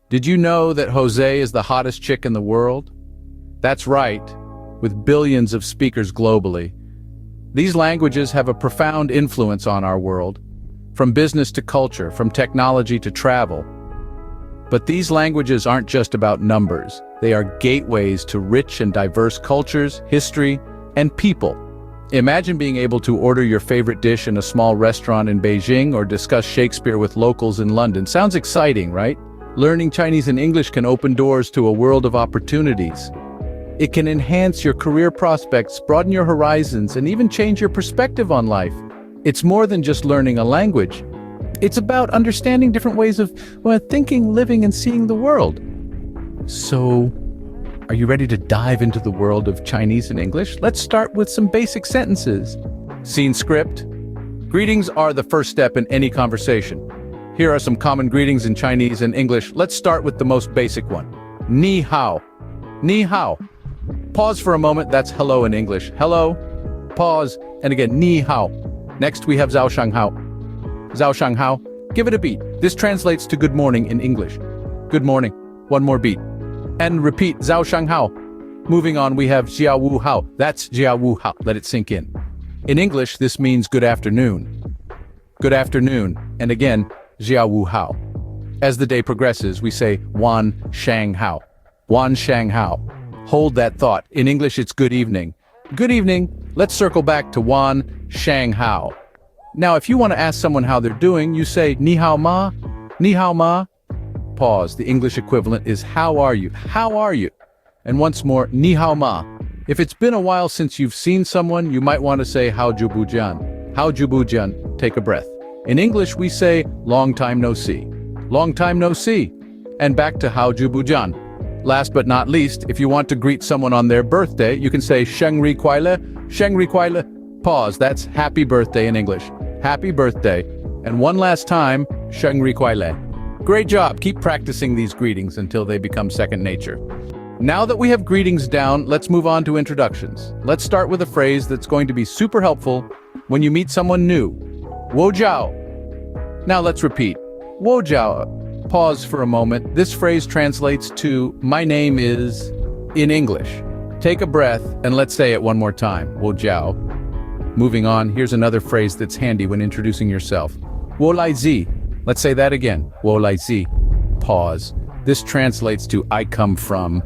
Did you know that Jose is the hottest chick in the world? That's right, with billions of speakers globally. These languages have a profound influence on our world, from business to culture, from technology to travel. But these languages aren't just about numbers. They are gateways to rich and diverse cultures, history, and people. Imagine being able to order your favorite dish in a small restaurant in Beijing or discuss Shakespeare with locals in London. Sounds exciting, right? Learning Chinese and English can open doors to a world of opportunities. It can enhance your career prospects, broaden your horizons, and even change your perspective on life. It's more than just learning a language. It's about understanding different ways of thinking, living, and seeing the world. So, are you ready to dive into the world of Chinese and English? Let's start with some basic sentences. Scene script. Greetings are the first step in any conversation. Here are some common greetings in Chinese and English. Let's start with the most basic one. Ni hao. Ni hao. Pause for a moment, that's hello in English. Hello, pause, and again, ni hao. Next we have zhao shang hao. Zhao shang hao. Give it a beat. This translates to good morning in English. Good morning. One more beat. And repeat, zhao shang hao. Moving on, we have jia wu hao. That's jia wu hao. Let it sink in. In English, this means good afternoon. Good afternoon. And again, jia wu hao. As the day progresses, we say wan shang hao. Wan shang hao. Hold that thought. In English, it's good evening. Good evening. Let's circle back to wan shang hao. Now, if you want to ask someone how they're doing, you say ni hao ma. Ni hao ma. Pause. The English equivalent is how are you? How are you? And once more, ni hao ma. If it's been a while since you've seen someone, you might want to say how ju bu jian. How ju bu jian. Take a breath. In English, we say long time no see. Long time no see. And back to how ju bu jian. Last but not least, if you want to greet someone on their birthday, you can say sheng ri kuai le. Sheng ri kuai le. Pause. That's happy birthday in English. Happy birthday. And one last time, sheng ri kuai le. Great job. Keep practicing these greetings until they become second nature. Now that we have greetings down, let's move on to introductions. Let's start with a phrase that's going to be super helpful when you meet someone new. Wo jiao. Now let's repeat. Wo jiao. Pause for a moment. This phrase translates to my name is in English. Take a breath and let's say it one more time. Wo jiao. Moving on, here's another phrase that's handy when introducing yourself. Wo lai zi. Let's say that again. Wo lai zi. Pause. This translates to I come from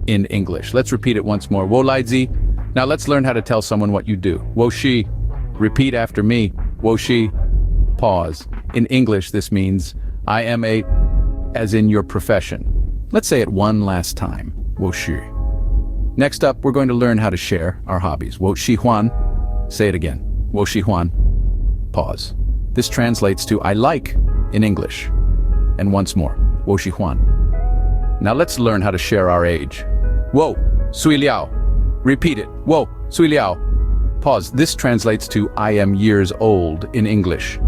in English. Let's repeat it once more. Wo lai zi. Now let's learn how to tell someone what you do. Wo shi. Repeat after me. Wo shi. Pause. In English, this means I am a, as in your profession. Let's say it one last time. Wo shi. Next up, we're going to learn how to share our hobbies. Wo shi huan. Say it again. Wo shi huan. Pause. This translates to I like in English. And once more. Wo shi huan. Now let's learn how to share our age. Wo sui liao. Repeat it. Wo sui liao. Pause. This translates to I am years old in English.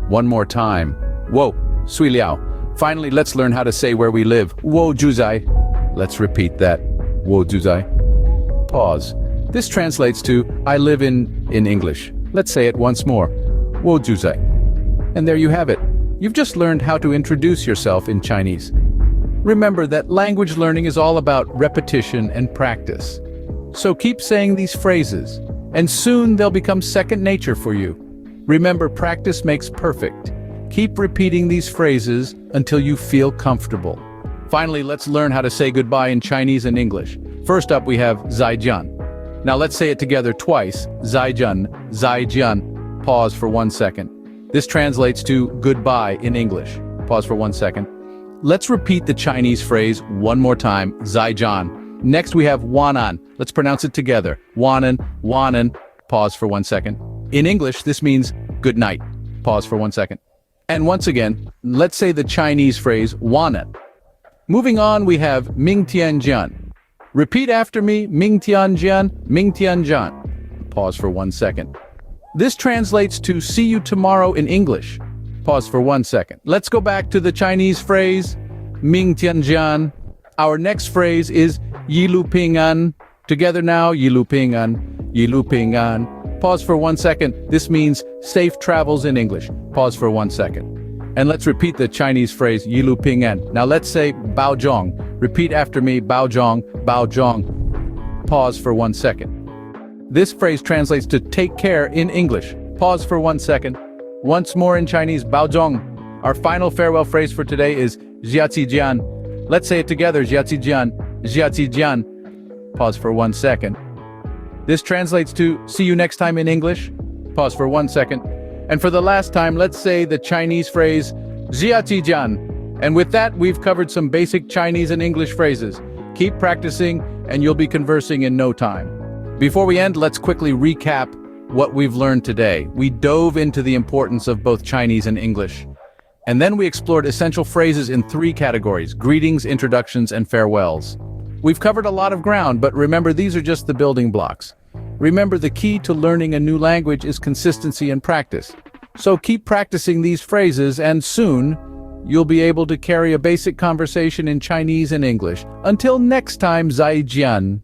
One more time. Wo sui liao. Finally, let's learn how to say where we live. Wo juzai. Let's repeat that. Wo juzai. Pause. This translates to I live in English. Let's say it once more. Wo juzai. And there you have it. You've just learned how to introduce yourself in Chinese. Remember that language learning is all about repetition and practice. So keep saying these phrases, and soon they'll become second nature for you. Remember, practice makes perfect. Keep repeating these phrases until you feel comfortable. Finally, let's learn how to say goodbye in Chinese and English. First up, we have zaijian. Now let's say it together twice. Zaijian, zaijian. Pause for 1 second. This translates to goodbye in English. Pause for 1 second. Let's repeat the Chinese phrase one more time. Zaijian. Next we have wanan. Let's pronounce it together. Wanan, wanan. Pause for 1 second. In English, this means good night. Pause for 1 second. And once again, let's say the Chinese phrase wanan. Moving on, we have mingtianjian. Repeat after me. Mingtianjian, mingtianjian. Pause for 1 second. This translates to see you tomorrow in English. Pause for 1 second. Let's go back to the Chinese phrase mingtianjian. Our next phrase is yilu pingan. Together now, yilu pingan, yilu pingan. Pause for 1 second. This means safe travels in English. Pause for 1 second. And let's repeat the Chinese phrase Yilu Ping An. Now let's say Bao Zhong. Repeat after me, Bao Zhong, Bao Zhong. Pause for 1 second. This phrase translates to take care in English. Pause for 1 second. Once more in Chinese, Bao Zhong. Our final farewell phrase for today is Jiazi Jian. Let's say it together, Jiazi Jian, Jiazi Jian. Pause for 1 second. This translates to see you next time in English. Pause for 1 second. And for the last time, let's say the Chinese phrase Jiazi Jian. And with that, we've covered some basic Chinese and English phrases. Keep practicing, and you'll be conversing in no time. Before we end, let's quickly recap what we've learned today. We dove into the importance of both Chinese and English. And then we explored essential phrases in 3 categories: greetings, introductions, and farewells. We've covered a lot of ground, but remember, these are just the building blocks. Remember, the key to learning a new language is consistency and practice. So keep practicing these phrases, and soon, you'll be able to carry a basic conversation in Chinese and English. Until next time, Zai Jian.